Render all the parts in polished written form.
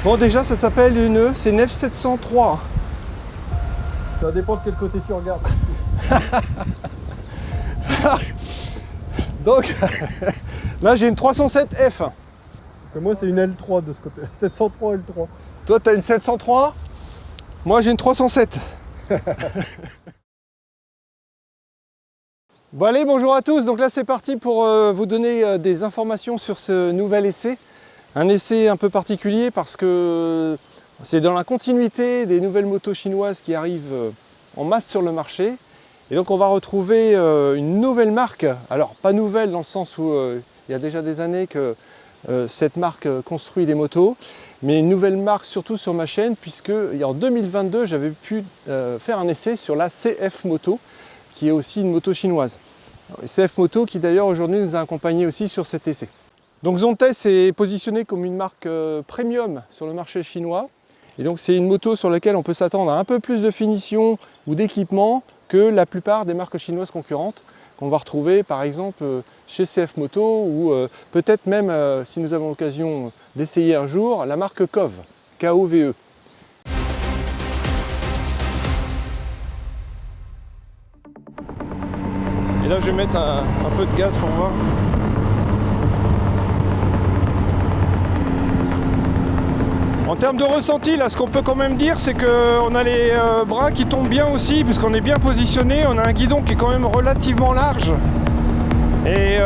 Bon, déjà, ça s'appelle c'est une F703. Ça dépend de quel côté tu regardes. Donc, là, j'ai une 307F. Moi, c'est une L3 de ce côté. 703 L3. Toi, tu as une 703. Moi, j'ai une 307. Bon, allez, bonjour à tous. Donc là, c'est parti pour vous donner des informations sur ce nouvel essai. Un essai un peu particulier parce que c'est dans la continuité des nouvelles motos chinoises qui arrivent en masse sur le marché. Et donc on va retrouver une nouvelle marque, alors pas nouvelle dans le sens où il y a déjà des années que cette marque construit des motos, mais une nouvelle marque surtout sur ma chaîne puisque en 2022 j'avais pu faire un essai sur la CF Moto qui est aussi une moto chinoise. CF Moto qui d'ailleurs aujourd'hui nous a accompagnés aussi sur cet essai. Donc Zontes est positionné comme une marque premium sur le marché chinois. Et donc c'est une moto sur laquelle on peut s'attendre à un peu plus de finition ou d'équipement que la plupart des marques chinoises concurrentes qu'on va retrouver par exemple chez CF Moto ou peut-être même si nous avons l'occasion d'essayer un jour la marque KOVE, K-O-V-E. Et là je vais mettre un peu de gaz pour voir. En termes de ressenti, là, ce qu'on peut quand même dire, c'est qu'on a les bras qui tombent bien aussi, puisqu'on est bien positionné. On a un guidon qui est quand même relativement large. Et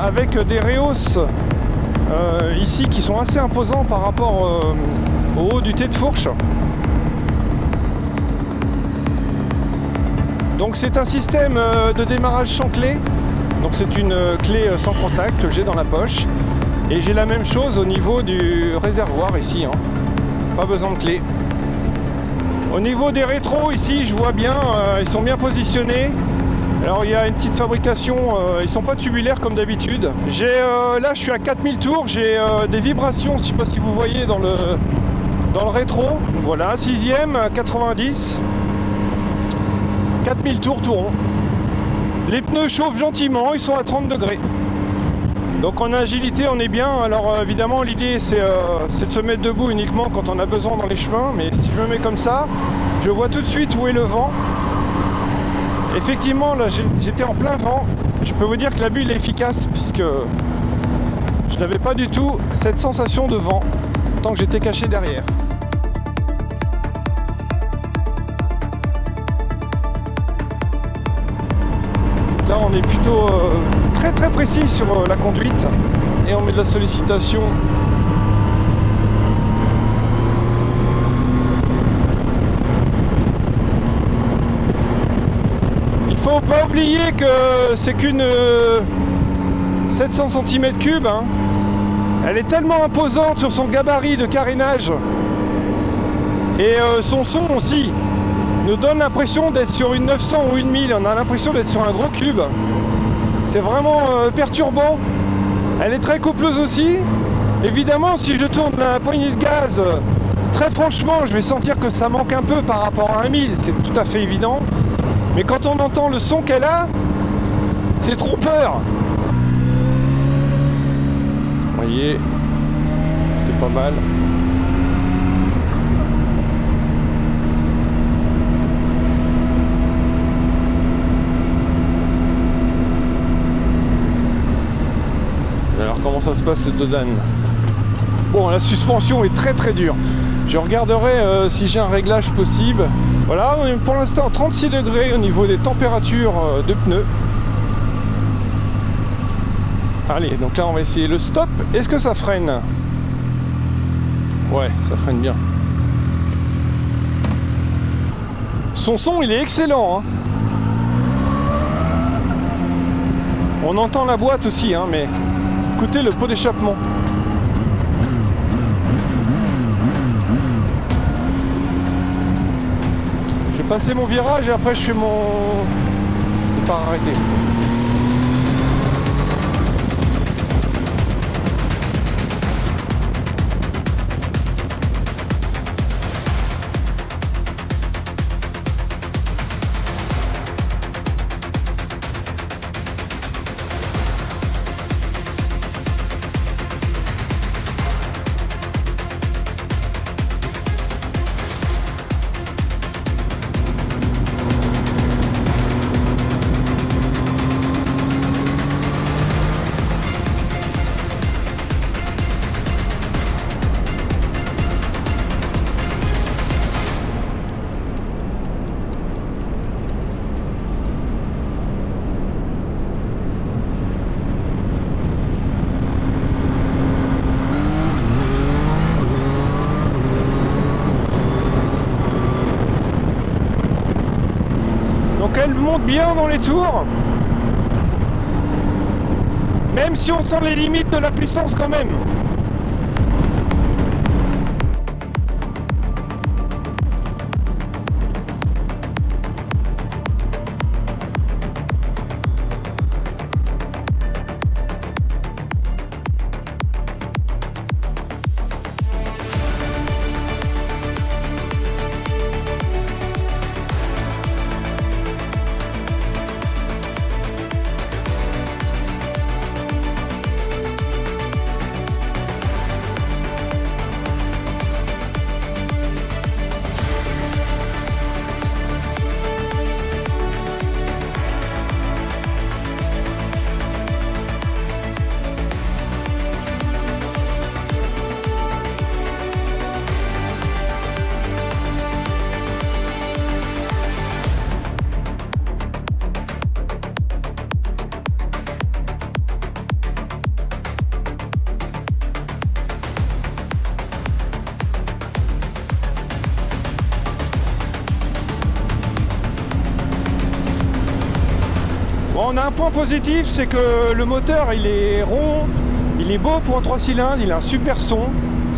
avec des rehausses ici qui sont assez imposants par rapport au haut du T de fourche. Donc c'est un système de démarrage sans clé. Donc c'est une clé sans contact que j'ai dans la poche. Et j'ai la même chose au niveau du réservoir ici. Pas besoin de clé. Au niveau des rétros ici, je vois bien, ils sont bien positionnés. Alors il y a une petite fabrication, ils sont pas tubulaires comme d'habitude. Là je suis à 4000 tours, j'ai des vibrations, je sais pas si vous voyez dans le rétro. Voilà, 6ème, 90. 4000 tours tout rond. Les pneus chauffent gentiment, ils sont à 30 degrés. Donc en agilité on est bien, alors évidemment l'idée c'est de se mettre debout uniquement quand on a besoin dans les chemins, mais si je me mets comme ça, je vois tout de suite où est le vent. Effectivement là j'étais en plein vent, je peux vous dire que la bulle est efficace puisque je n'avais pas du tout cette sensation de vent tant que j'étais caché derrière. Là on est plutôt très précis sur la conduite et on met de la sollicitation. Il faut pas oublier que c'est qu'une 700 cm3 hein. Elle est tellement imposante sur son gabarit de carénage et son son aussi nous donne l'impression d'être sur une 900 ou une 1000, on a l'impression d'être sur un gros cube. C'est vraiment perturbant. Elle est très coupleuse aussi. Évidemment, si je tourne la poignée de gaz, très franchement, je vais sentir que ça manque un peu par rapport à un 1000, c'est tout à fait évident. Mais quand on entend le son qu'elle a, c'est trompeur. Vous voyez, c'est pas mal. Alors comment ça se passe le Dodan? Bon, la suspension est très dure. Je regarderai si j'ai un réglage possible. Voilà, on est pour l'instant 36 degrés au niveau des températures de pneus. Allez, donc là on va essayer le stop. Est-ce que ça freine? Ouais, ça freine bien. Son son il est excellent hein. On entend la boîte aussi hein, mais écoutez le pot d'échappement. Je vais passer mon virage et après je fais mon... Je vais pas arrêter. monte bien dans les tours. Même si on sent les limites de la puissance quand même. On a un point positif, c'est que le moteur il est rond, il est beau pour un 3 cylindres, il a un super son,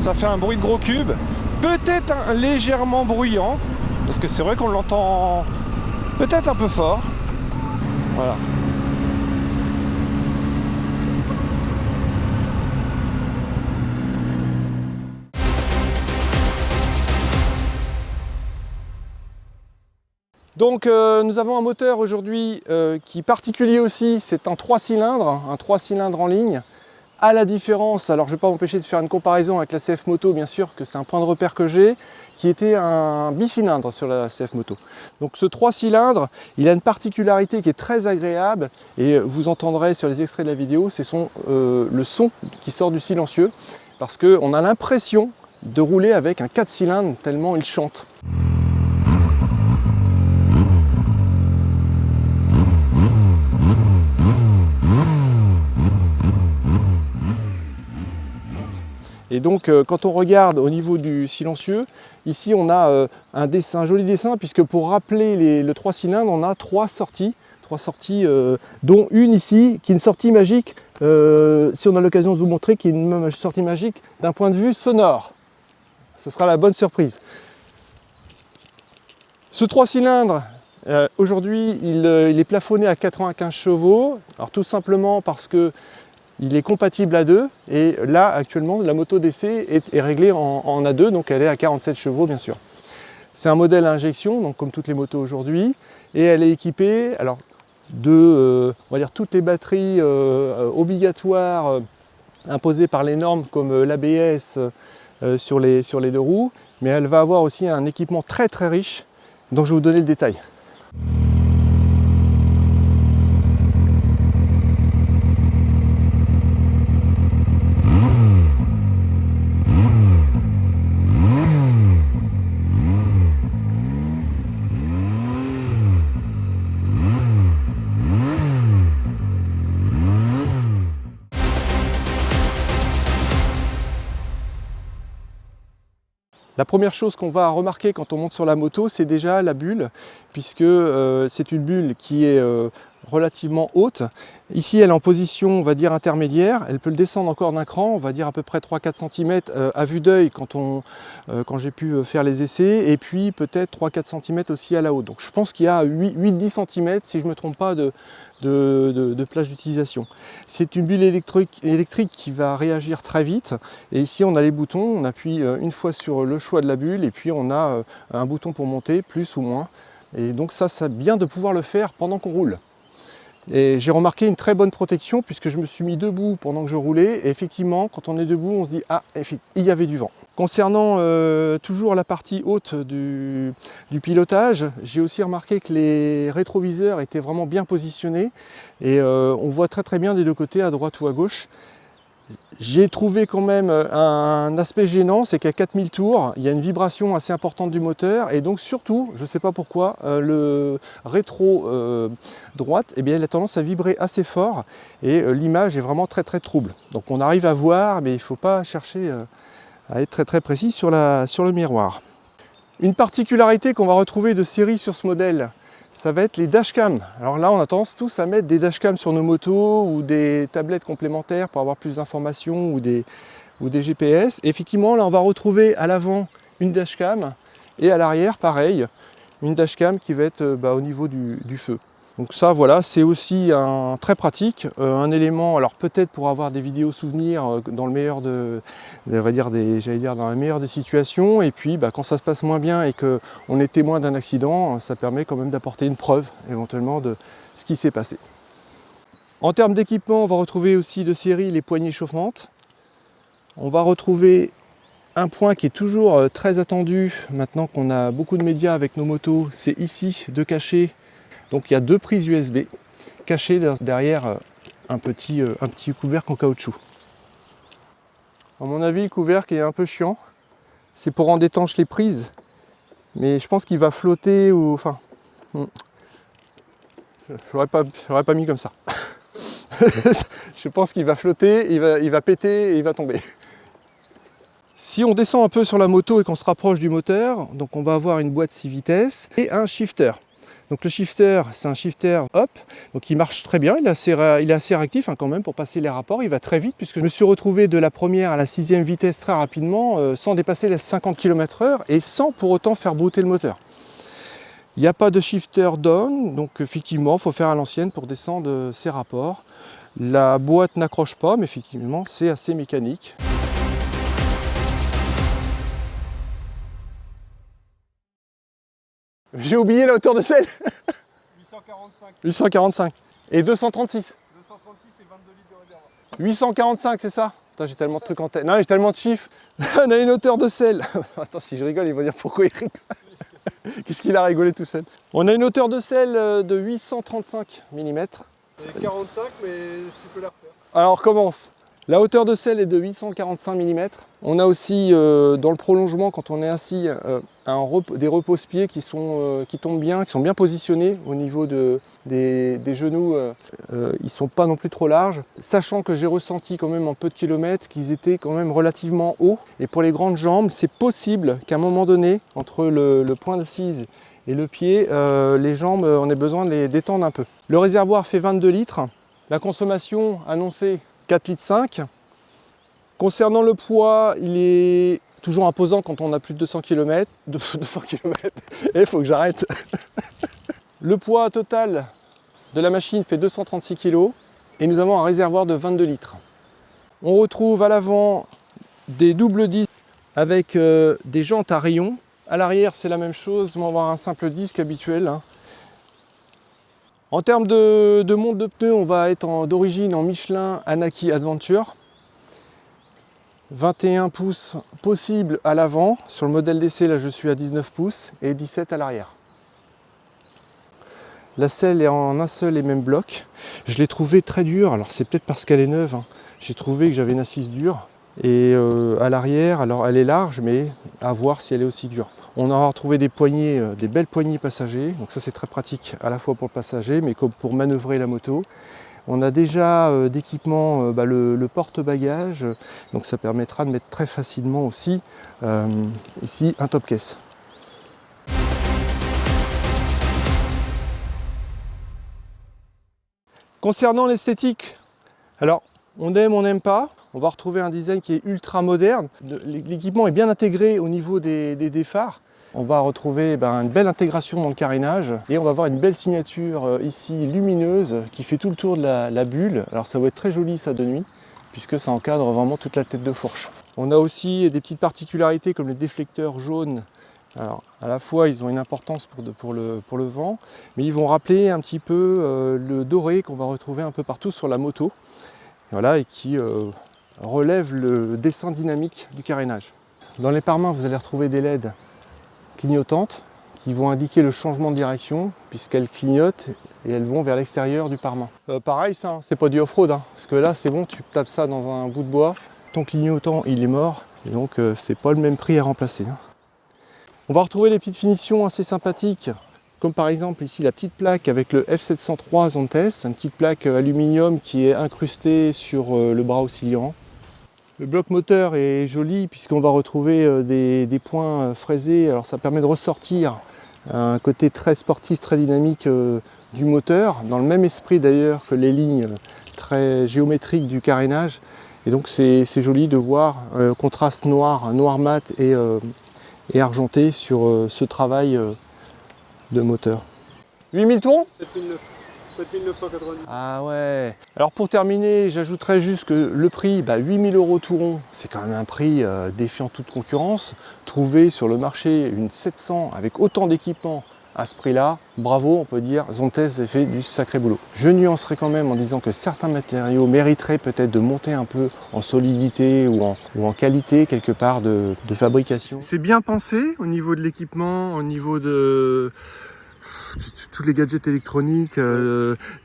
ça fait un bruit de gros cube, peut-être légèrement bruyant, parce que c'est vrai qu'on l'entend peut-être un peu fort. Voilà. Donc nous avons un moteur aujourd'hui qui est particulier aussi, c'est un 3 cylindres en ligne. À la différence, alors je ne vais pas m'empêcher de faire une comparaison avec la CF Moto, bien sûr que c'est un point de repère que j'ai, qui était un bicylindre sur la CF Moto. Donc ce 3 cylindres, il a une particularité qui est très agréable, et vous entendrez sur les extraits de la vidéo, c'est le son qui sort du silencieux, parce qu'on a l'impression de rouler avec un 4 cylindres tellement il chante. Et donc quand on regarde au niveau du silencieux, ici on a un joli dessin, puisque pour rappeler le 3 cylindres, on a 3 sorties, dont une ici qui est une sortie magique, si on a l'occasion de vous montrer, qui est une sortie magique d'un point de vue sonore. Ce sera la bonne surprise. Ce 3 cylindres, aujourd'hui il est plafonné à 95 chevaux, alors tout simplement parce que il est compatible à 2, et là actuellement la moto d'essai est réglée en A2, donc elle est à 47 chevaux bien sûr. C'est un modèle à injection, donc comme toutes les motos aujourd'hui, et elle est équipée alors, de on va dire toutes les batteries obligatoires imposées par les normes, comme l'ABS sur les 2 roues, mais elle va avoir aussi un équipement très très riche, dont je vais vous donner le détail. La première chose qu'on va remarquer quand on monte sur la moto, c'est déjà la bulle, puisque c'est une bulle qui est relativement haute. Ici, elle est en position, on va dire, intermédiaire. Elle peut le descendre encore d'un cran, on va dire à peu près 3-4 cm à vue d'œil quand j'ai pu faire les essais, et puis peut-être 3-4 cm aussi à la haute. Donc je pense qu'il y a 8-10 cm, si je ne me trompe pas, de plage d'utilisation. C'est une bulle électrique qui va réagir très vite, et ici on a les boutons, on appuie une fois sur le choix de la bulle, et puis on a un bouton pour monter, plus ou moins, et donc ça c'est bien de pouvoir le faire pendant qu'on roule. Et j'ai remarqué une très bonne protection, puisque je me suis mis debout pendant que je roulais, et effectivement quand on est debout on se dit ah, il y avait du vent. Concernant toujours la partie haute du pilotage, j'ai aussi remarqué que les rétroviseurs étaient vraiment bien positionnés, et on voit très très bien des deux côtés, à droite ou à gauche. J'ai trouvé quand même un aspect gênant, c'est qu'à 4000 tours, il y a une vibration assez importante du moteur, et donc surtout, je ne sais pas pourquoi, le rétro droite, eh bien, il a tendance à vibrer assez fort, et l'image est vraiment très très trouble. Donc on arrive à voir, mais il ne faut pas chercher à être très très précis sur le miroir. Une particularité qu'on va retrouver de série sur ce modèle, ça va être les dashcams. Alors là, on a tendance tous à mettre des dashcams sur nos motos ou des tablettes complémentaires pour avoir plus d'informations ou des GPS. Et effectivement, là, on va retrouver à l'avant une dashcam et à l'arrière, pareil, une dashcam qui va être au niveau du feu. Donc ça, voilà, c'est aussi très pratique, un élément, alors peut-être pour avoir des vidéos souvenirs dans le meilleur on va dire dans la meilleure des situations, et puis quand ça se passe moins bien et qu'on est témoin d'un accident, ça permet quand même d'apporter une preuve éventuellement de ce qui s'est passé. En termes d'équipement, on va retrouver aussi de série les poignées chauffantes. On va retrouver un point qui est toujours très attendu maintenant qu'on a beaucoup de médias avec nos motos, c'est ici de cacher. Donc il y a 2 prises USB cachées derrière un petit couvercle en caoutchouc. À mon avis, le couvercle est un peu chiant. C'est pour rendre étanches les prises. Mais je pense qu'il va flotter ou... Enfin... J'aurais pas mis comme ça. Je pense qu'il va flotter, il va péter et il va tomber. Si on descend un peu sur la moto et qu'on se rapproche du moteur, donc on va avoir une boîte 6 vitesses et un shifter. Donc le shifter, c'est un shifter hop, donc il marche très bien, il est assez réactif quand même pour passer les rapports, il va très vite puisque je me suis retrouvé de la première à la 6e vitesse très rapidement sans dépasser les 50 km/h et sans pour autant faire brouter le moteur. Il n'y a pas de shifter down, donc effectivement il faut faire à l'ancienne pour descendre ces rapports. La boîte n'accroche pas, mais effectivement c'est assez mécanique. J'ai oublié la hauteur de selle. 845. 845. Et 236. 236 et 22 litres de réservoir. 845, c'est ça? Putain, j'ai tellement de trucs en tête. Non, j'ai tellement de chiffres. On a une hauteur de selle. Attends, si je rigole, ils vont dire pourquoi il rigole. Qu'est-ce qu'il a rigolé tout seul? On a une hauteur de selle de 835 mm. Et 45, mais tu peux la refaire. Alors, on recommence. La hauteur de selle est de 845 mm. On a aussi dans le prolongement, quand on est assis, des repose-pieds qui tombent bien, qui sont bien positionnés au niveau des genoux. Ils ne sont pas non plus trop larges. Sachant que j'ai ressenti quand même en peu de kilomètres qu'ils étaient quand même relativement hauts. Et pour les grandes jambes, c'est possible qu'à un moment donné, entre le point d'assise et le pied, les jambes, on ait besoin de les détendre un peu. Le réservoir fait 22 litres. La consommation annoncée 4,5 litres. Concernant le poids, il est toujours imposant quand on a plus de 200 km. 200 km, et il faut que j'arrête. Le poids total de la machine fait 236 kg et nous avons un réservoir de 22 litres. On retrouve à l'avant des doubles disques avec des jantes à rayons. À l'arrière, c'est la même chose, on va avoir un simple disque habituel. En termes de monte de pneus, on va être d'origine en Michelin Anaki Adventure. 21 pouces possible à l'avant. Sur le modèle d'essai, là je suis à 19 pouces et 17 à l'arrière. La selle est en un seul et même bloc. Je l'ai trouvée très dure, alors c'est peut-être parce qu'elle est neuve. J'ai trouvé que j'avais une assise dure. Et à l'arrière, alors elle est large, mais à voir si elle est aussi dure. On aura retrouvé des poignées, des belles poignées passagers. Donc ça c'est très pratique à la fois pour le passager, mais comme pour manœuvrer la moto. On a déjà d'équipement le porte-bagages, donc ça permettra de mettre très facilement aussi ici un top case. Concernant l'esthétique, alors on aime, on n'aime pas. On va retrouver un design qui est ultra moderne. L'équipement est bien intégré au niveau des phares. On va retrouver une belle intégration dans le carénage et on va avoir une belle signature ici lumineuse qui fait tout le tour de la bulle. Alors ça va être très joli ça de nuit puisque ça encadre vraiment toute la tête de fourche. On a aussi des petites particularités comme les déflecteurs jaunes. Alors à la fois ils ont une importance pour le vent, mais ils vont rappeler un petit peu le doré qu'on va retrouver un peu partout sur la moto. Voilà, et qui relève le dessin dynamique du carénage. Dans les pare-mains vous allez retrouver des LED clignotantes qui vont indiquer le changement de direction puisqu'elles clignotent et elles vont vers l'extérieur du pare-main. Pareil ça, c'est pas du off-road parce que là c'est bon, tu tapes ça dans un bout de bois, ton clignotant il est mort et donc c'est pas le même prix à remplacer. On va retrouver des petites finitions assez sympathiques comme par exemple ici la petite plaque avec le F703 Zontes, une petite plaque aluminium qui est incrustée sur le bras oscillant. Le bloc moteur est joli puisqu'on va retrouver des points fraisés, alors ça permet de ressortir un côté très sportif, très dynamique du moteur, dans le même esprit d'ailleurs que les lignes très géométriques du carénage. Et donc c'est joli de voir contraste noir mat et argenté sur ce travail de moteur. 8000 tours? 7990. Ah ouais. Alors pour terminer, j'ajouterais juste que le prix, 8000 € tout rond, c'est quand même un prix défiant toute concurrence. Trouver sur le marché une 700 avec autant d'équipements à ce prix-là, bravo, on peut dire, Zontes a fait du sacré boulot. Je nuancerai quand même en disant que certains matériaux mériteraient peut-être de monter un peu en solidité ou en qualité quelque part de fabrication. C'est bien pensé au niveau de l'équipement, au niveau de tous les gadgets électroniques,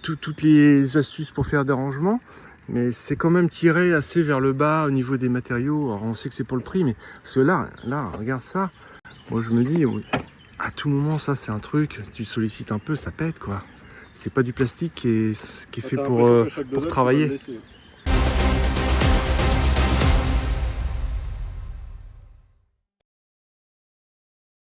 toutes les astuces pour faire des rangements, mais c'est quand même tiré assez vers le bas au niveau des matériaux. Alors on sait que c'est pour le prix, mais parce que là, regarde ça. Moi je me dis, à tout moment ça c'est un truc, tu sollicites un peu, ça pète quoi. C'est pas du plastique qui est fait pour travailler.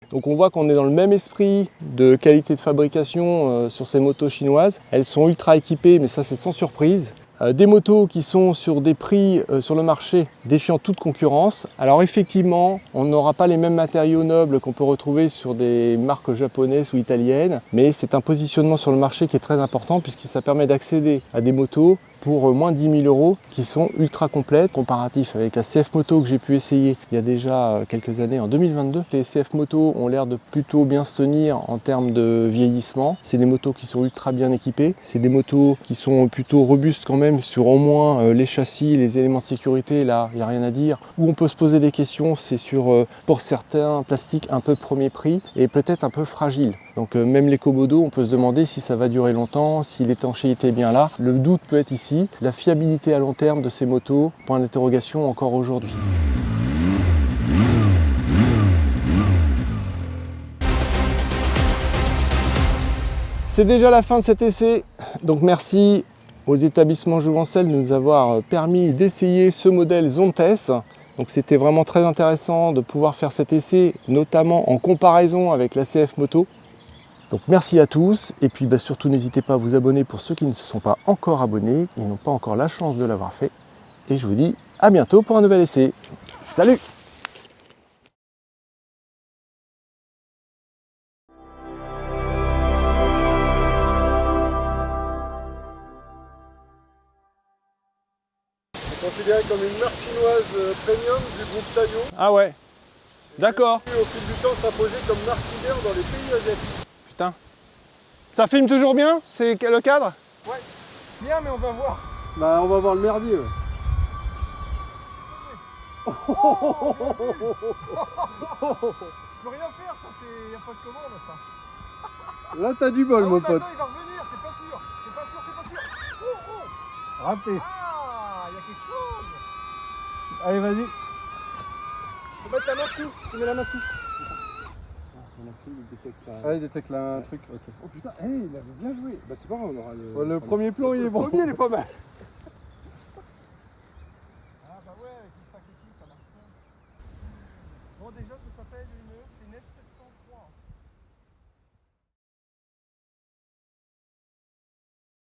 Donc on voit qu'on est dans le même esprit de qualité de fabrication sur ces motos chinoises. Elles sont ultra équipées, mais ça c'est sans surprise. Des motos qui sont sur des prix sur le marché défiant toute concurrence. Alors effectivement, on n'aura pas les mêmes matériaux nobles qu'on peut retrouver sur des marques japonaises ou italiennes, mais c'est un positionnement sur le marché qui est très important puisque ça permet d'accéder à des motos pour moins de 10 000 € qui sont ultra complètes, comparatif avec la CF Moto que j'ai pu essayer il y a déjà quelques années, en 2022. Les CF Moto ont l'air de plutôt bien se tenir en termes de vieillissement. C'est des motos qui sont ultra bien équipées. C'est des motos qui sont plutôt robustes quand même sur au moins les châssis, les éléments de sécurité, là il n'y a rien à dire. Où on peut se poser des questions, c'est sur, pour certains, plastiques un peu premier prix et peut-être un peu fragile. Donc même les Komodo, on peut se demander si ça va durer longtemps, si l'étanchéité est bien là. Le doute peut être ici. La fiabilité à long terme de ces motos, point d'interrogation encore aujourd'hui. C'est déjà la fin de cet essai, donc merci aux établissements Jouvencel de nous avoir permis d'essayer ce modèle Zontes. Donc c'était vraiment très intéressant de pouvoir faire cet essai, notamment en comparaison avec la CF Moto. Donc merci à tous, et puis surtout n'hésitez pas à vous abonner pour ceux qui ne se sont pas encore abonnés et n'ont pas encore la chance de l'avoir fait. Et je vous dis à bientôt pour un nouvel essai. Salut! Considéré comme une marque chinoise premium du groupe Taiyo. Ah ouais, d'accord. Au fil du temps, s'imposer comme marque leader dans les pays asiatiques. Putain. Ça filme toujours bien? C'est le cadre? Ouais. Bien, mais on va voir. Bah, on va voir le merdier. Ouais. Je peux rien faire, ça c'est. Y'a pas de commande ça. Là t'as du bol mon pote. Attends, il va revenir, c'est pas sûr. C'est pas sûr, c'est pas sûr. Oh, oh. Raté. Ah, y'a quelque chose. Allez, vas-y. Faut mettre la main dessus. Tu mets la main dessus. Ah, il détecte là un truc. Okay. Oh putain, hey, il avait bien joué. Bah c'est pas grave, on aura le premier plan, il est bon. Le premier, il est pas mal. Ah bah ouais, avec le sac et tout, ça marche bien. Bon, déjà, ça s'appelle une net 700.